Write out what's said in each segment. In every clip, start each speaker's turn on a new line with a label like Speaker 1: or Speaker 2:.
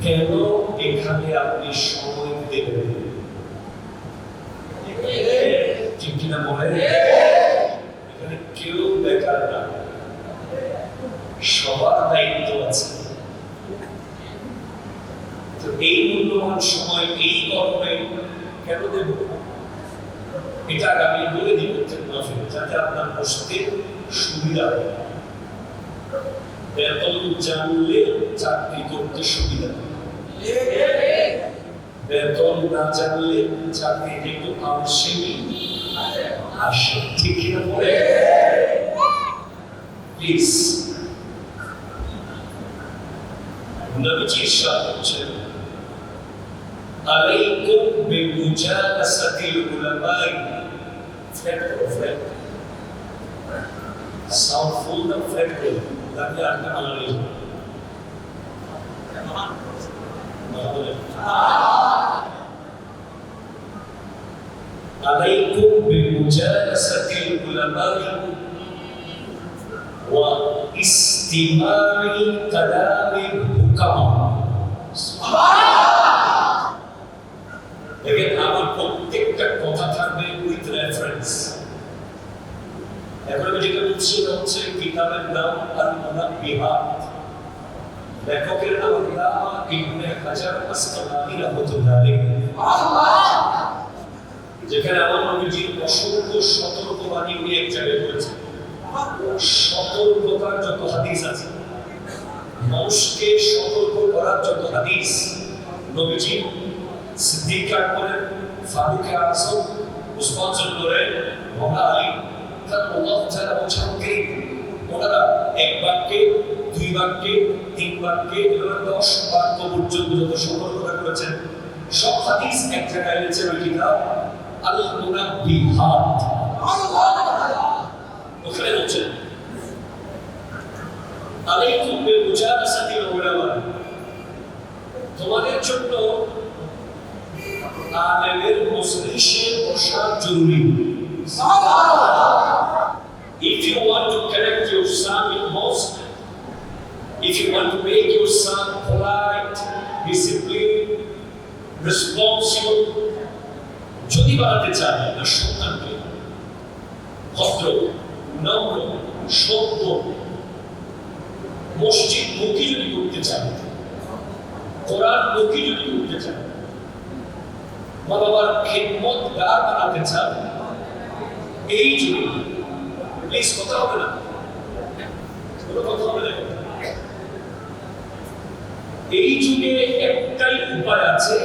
Speaker 1: কেন এখানে আপনি সময় দেবেন? ঠিক কিনা বলেন? এখানে কেউ বেকার না, সবার দায়িত্ব আছে। তো এই মূল্যবান সময় এই গরমে কেন দেব? এটা আমি বলে দিব যাতে আপনার বসতে সুবিধা হয়। বেতন জানলে চাকরি করতে সুবিধা, বেতন না জানলে চাকরি কিন্তু আসেনি আসে। ঠিক কিনা বলে? প্লিজ, নবীজি ইরশাদ করছেন, আলাইকুম বিমুজালাসাতিল উলামাই। সাউন্ড ফুল না ফ্ল্যাট করে তাহলে আর না আলাদা عليكم بمجالسة العلماء واستماع كلام الحكماء. দেখেন, আমার প্রত্যেকটা কথা থাকবে উইথ রেফারেন্স। এখন আমি যেটা বলছি হচ্ছে কিতাবের নাম আল-মুনাব্বিহাত, লেখকের নাম আল্লামা ইবনে হাজার আসকালানী রাহমাতুল্লাহ আলাইহি। যেখানে আমার নবীজির অসংখ্য সতর্কবাণী উনি এক জায়গায় বলেছেন। সতর্কতার যত হাদিস আছে, মানুষকে সতর্ক করার যত হাদিস, নবীজি সিদ্দিক আকবর, ফারুক আযম, উসমান যুলনুরাইন, মাওলানা আলী রাদিয়াল্লাহু তাআলা বলছেন, ওনারা এক বাক্যে, দুই বাক্যে, তিন বাক্যে, 10 বাক্য পর্যন্ত যত সতর্কতা করেছেন, সব হাদিস এক জায়গায় এনেছেন ওই কিতাব আল-মুনাব্বিহাত। ওখানে বলছেন, আলাইকুম বিমুজালাসাতিল উলামা, তোমাদের জন্য আলেমের মজলিসে বসা জরুরি। If you want to correct your son in mosque, if you want to make your son polite, disciplined, responsible, যদি বাড়াতে চান আপনার সন্তানকে ভদ্র, নম্র, সভ্য, মসজিদ মুখী যদি করতে চান, কোরআন মুখী যদি করতে চান, মা বাবার খেদমতগার বানাতে চান, এই যুগে প্লিজ কথা হবে না, কোনো কথা হবে না। এই যুগে একটাই উপায় আছে,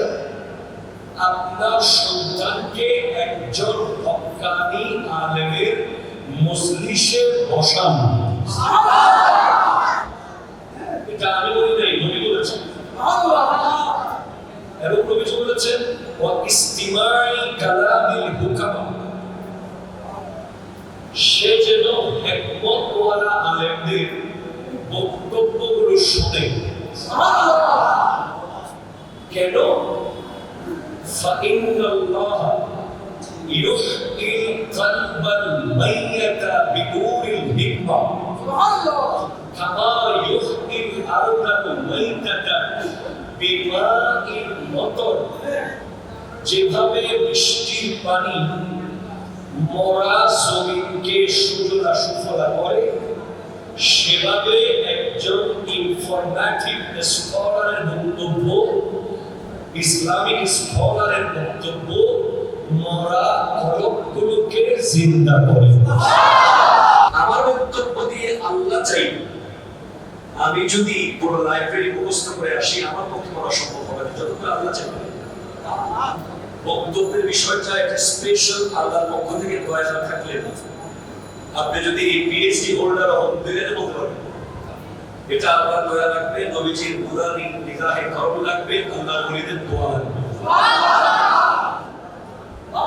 Speaker 1: আপনার সন্তানকে একজন হক্কানি আলেমের মজলিসে বসান। এটা আমি বলি নাই, নবী বলেছেন। এবং নবী বলেছেন, ওয়া ইস্তিমাই কালামিল হুকামা, সে যেন হিকমতওয়ালা আলেমদের বক্তব্যগুলো শুনে। কেন? فإن الله يحيي قلب الميت بنور الحكمة كما يحيي الأرض الميتة بماء المطر। যেভাবে বৃষ্টির পানি মরা জমিনকে সুজলা সুফলা করে, সেভাবে একজন ইনফরমেটিভ স্কলারের বক্তব্য, ইসলামিক স্কলারের বক্তব্য মরা কলবগুলোকে জিন্দা করে। আমার বক্তব্য দিয়ে আল্লাহ চাই, আমি যদি পুরো লাইব্রেরি মুখস্থ করে আসি, আমার পক্ষে করা সম্ভব হবে না, যতক্ষণ আল্লাহ চাই। বক্তব্যের বিষয়টা একটা স্পেশাল, আল্লাহর পক্ষ থেকে দয়া না থাকলে আপনি যদি পিএইচডি হোল্ডার হন, দিলে বলতে পারবেন এটা আল্লাহর দয়া লাগবে, নবীজির নুরানি নিগাহে করম লাগবে, আল্লাহর ওলিদের দোয়া লাগবে,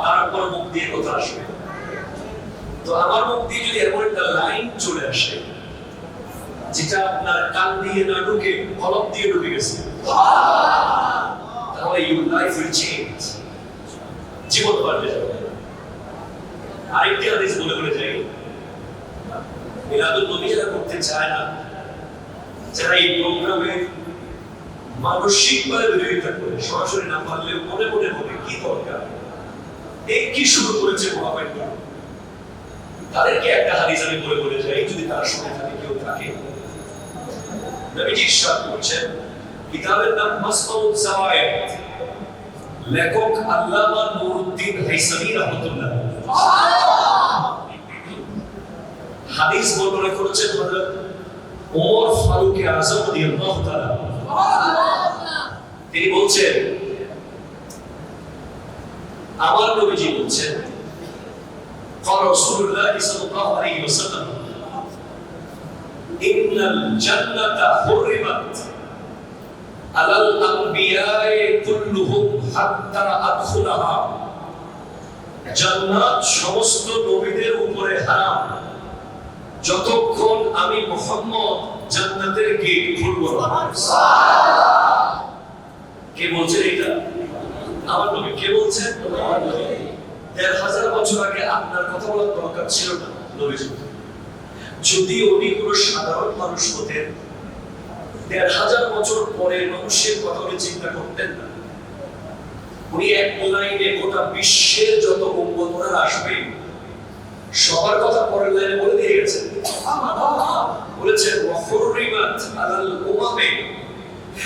Speaker 1: তারপর মুখ দিয়ে কথা আসবে। তো আমার মুখ দিয়ে যদি এমন একটা লাইন চলে আসে যেটা আপনার কান দিয়ে না ঢুকে কলম দিয়ে ঢুকে গেছে, তাহলে ইউর লাইফ উইল চেঞ্জ, জীবন পাল্টে যাবে। আরেকটি হাদিস বলে যাই, মিলাদুন নবী যারা করতে চায় না, যারা এই প্রোগ্রামে মানসিকভাবে বিরোধিতা করে, সরাসরি না পারলেও মনে মনে বলে কি দরকার, এই কি শুরু করেছে মহাবাক্য। তাদেরকে একটা হাদিস আমি বলে যাই, যদি তারা শুনে থাকে, কেউ থাকে। নবীজি ইরশাদ করেছেন, কিতাবের নাম মাসউদ জাওয়ায়েদ, লেখক আল্লামা নুরউদ্দিন হাইসামি রাহমাতুল্লাহ। হাদিস বর্ণনা করেছেন হযরত ওমর ফারুক আযম রাদিয়াল্লাহু তাআলা। তিনি বলছেন, আমার নবীজি বলছেন, قال رسول الله صلى الله عليه وسلم إن الجنة حرمت على الأنبياء كلهم حتى أدخلها। জান্নাত সমস্ত নবীদের উপরে হারাম যতক্ষণ আমি মুহাম্মদ জান্নাতের গেট খুলব না। কে বলছেন এটা? আমার নবী। কে বলছেন? ১,৫০০ বছর আগে আপনার কথা বলার দরকার ছিল না নবীজি। যদি উনি কোনো সাধারণ মানুষ হতেন, ১,৫০০ বছর পরে মানুষের কথা উনি চিন্তা করতেন না। উনি এক লাইনে গোটা বিশ্বের যত উম্মতরা আসবে সবার কথা পরের লাইনে বলে দিয়ে গেছেন। বলেছেন, ওয়াহুরিমাত আলাল উমামে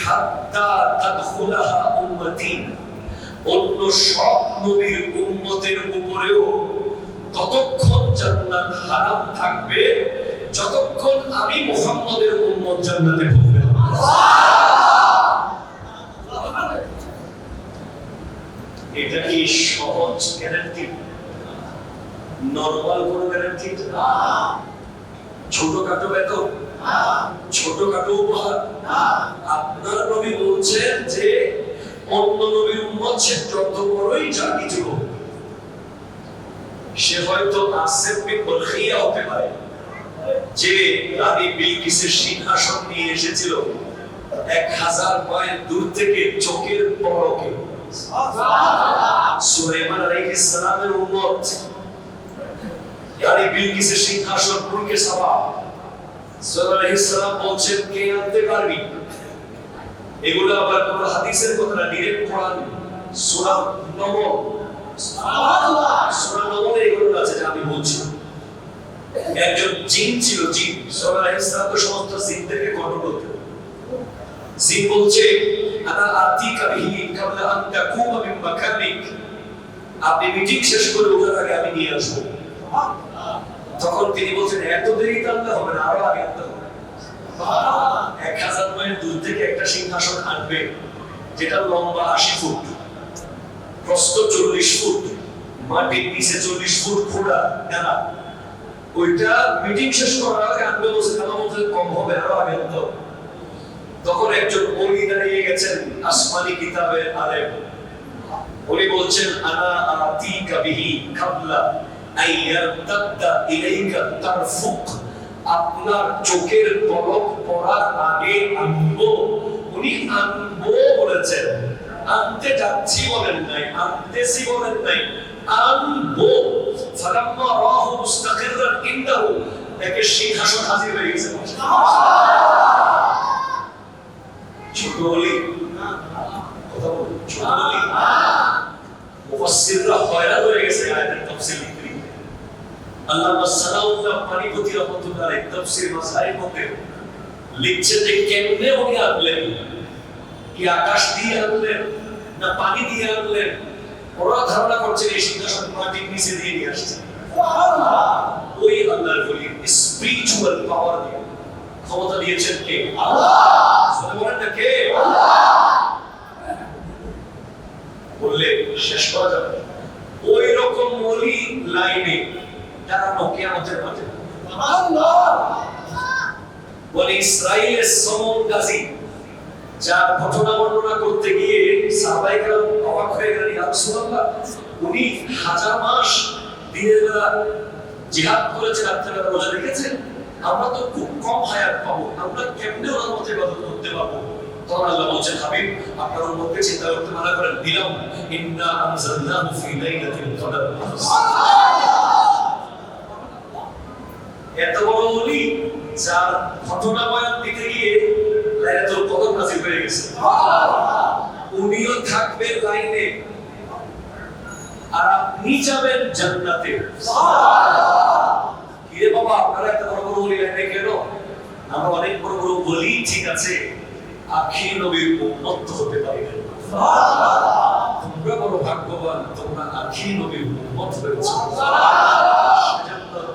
Speaker 1: হাত্তা তাদখুলাহা উম্মতি। অন্য সব নবীর উম্মতের উপরেও ততক্ষণ জান্নাত হারাম থাকবে যতক্ষণ আমি মুহাম্মদের উম্মত জান্নাতে ঢুকবে। এটা কি সহজ গ্যারান্টি? নরমাল কোন গ্যারান্টি না। ছোটখাটো বেতন, ছোটখাটো উপহার। আপনার নবী বলছেন যে অন্য নবীর উম্মত সে যত বড়ই যা কিছু হোক, সে হয়তো আসিফ বিন বরখিয়া হতে পারে, যে রানী বিলকিসের সিংহাসন নিয়ে এসেছিল ১,০০০ মাইল দূর থেকে চোখের পলকে। সুলাইমান আলাইহিস সালামের উম্মত রানী বিলকিসের সিংহাসন মুলকে সাবা। সুলাইমান আলাইহিস সালাম বলছেন, কে আনতে পারবি? এগুলো আবার কোন হাদিসের কথা না, ডাইরেক্ট কোরআন সূরা নমল। সুবহানাল্লাহ, সূরা নমলে এগুলো আছে যা আমি বলছি। একজন জিন ছিল, জিন। সুলাইমান আলাইহিস সালাম তো সমস্ত জিনদেরকে কন্ট্রোল করতেন। জিন বলছে, আনা আতিকা বিহি কাবলা আন তাকুমা মিন মাকানিক। আপনি মিটিং শেষ করে ওঠার আগে আমি নিয়ে আসবো। তখন তিনি বলছেন, এত দেরি টানলে হবে না, আরো আগে আনতে হবে। ১,০০০ মাইল দূর থেকে একটা সিংহাসন আনবে যেটা লম্বা ৮০ ফুট, প্রস্থ ৪০ ফুট, মাটির নিচে ৪০ ফুট খোঁড়া ডানা। ওইটা মিটিং শেষ করার আগে আনবে বলছে, কেন বলছে কম হবে, আরো আগে আনতে হবে। তখন একজন ওলি দাঁড়িয়ে গেছেন, আসমানি কিতাবের আলেম। উনি বলছেন, আনা আতিকা বিহি কাবলা আইয়ারতাদ্দা ইলাইকা তারফুক। আপনার চোখের পলক পড়ার আগে আনবো। উনি আনবো বলেছেন, আনতে যাচ্ছি বলেন নাই, আনতেছি বলেন নাই, আনবো। ফালাম্মা রাহু মুস্তাকিররান ইনদাহু, একে সিংহাসন হাজির হয়ে গেছে। ছোট ওলি কথা বলুন, ছোট ওলি। মুফাসসিররা হয়রান হয়ে গেছে আয়াতের তাফসীর লিখতে। আল্লামা সালাউল্লাহ পানিপতি রাহমাতুল্লাহ আলাইহি তাফসীর মাসাইল মধ্যে লিখছেন যে কেমনে উনি আনলেন, কি আকাশ দিয়ে আনলেন না পানি দিয়ে আনলেন। ওরা ধারণা করছে এই সিংহাসন মাটির নিচে দিয়ে নিয়ে আসছে। ওই আল্লাহর ওলি স্পিরিচুয়াল পাওয়ার দিয়ে ক্ষমতা দিয়েছেন কে? আল্লাহ। শুনে বলেন না কে? আল্লাহ। বললে শেষ করা যাবে। ওই রকম ওলি লাইনে দাঁড়ানো কিয়ামতের মাঠে। সুবহানাল্লাহ। বনি ইসরাইলের সমন গাজী, যার ঘটনা বর্ণনা করতে গিয়ে সাহাবায়ে কেরাম অবাক হয়ে গেলেন, ইয়া রাসূলুল্লাহ, উনি ১০০০ মাস দিনের বেলা জিহাদ করেছেন, রাতের বেলা রোজা রেখেছেন, আমরা তো খুব কম হায়াত পাবো, আমরা কেমনে ওনার মতো ইবাদত করতে পারবো? তখন আল্লাহ বলছেন, হাবিব আপনার উম্মতকে চিন্তা করতে মানা করেন, দিলাম ইন্না আনজালনাহু ফি লাইলাতিল কদর। এত বড় ওলি যার ঘটনা বয়ান দিতে গিয়ে লাইলাতুল কদর নাযিল হয়ে গেছে, উনিও থাকবেন লাইনে আর আপনি যাবেন জান্নাতে। কিরে বাবা আপনারা এত বড় বড় ওলি লাইনে কেন? আমরা অনেক বড় বড় বলি, ঠিক আছে, আখির নবীর উম্মত হতে পারি না। তোমরা বড় ভাগ্যবান, তোমরা আখির নবীর উম্মত হয়েছো।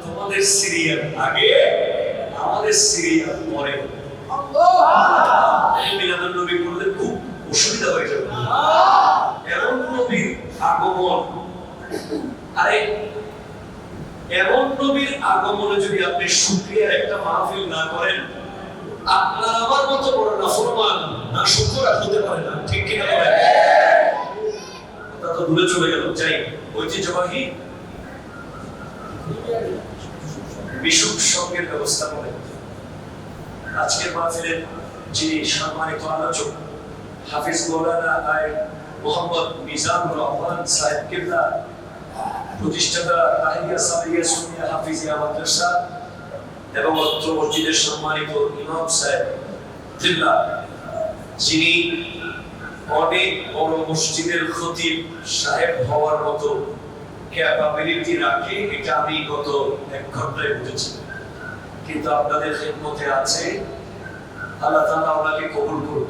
Speaker 1: তোমাদের সিরিয়াল আগে, আমাদের সিরিয়াল পরে। মিলাদুন নবী করলে খুব অসুবিধা হয়ে যাবে। এমন নবীর আগমন, আরে এমন নবীর আগমনে যদি আপনি শুকরিয়ার একটা মাহফিল না করেন, আপনার আমার মতো বড় নাফরমান না শুকর হতে পারে না, ঠিক কিনা বলেন? কথা তো দূরে চলে গেল। যাই, ঐতিহ্যবাহী বিশুক সঙ্গের ব্যবস্থা করেন। আজকের মাহফিলের যিনি সম্মানিত আলোচক হাফিজ মৌলানা মোহাম্মদ মিজানুর রহমান সাহেব কিবলা, প্রতিষ্ঠাতা তাহিয়া সাবিয়া সুন্নিয়া হাফিজিয়া মাদ্রাসা এবং অত্র মসজিদের সম্মানিত ইমাম সাহেব কিবলা, যিনি অনেক বড় মসজিদের খতিব সাহেব হওয়ার মতো ক্যাপাবিলিটি রাখে, এটা আমি গত 1 ঘন্টায় বুঝেছি। কিন্তু আপনাদের খেদমতে আছে, আল্লাহ তাআলা ওনাকে কবুল করুন।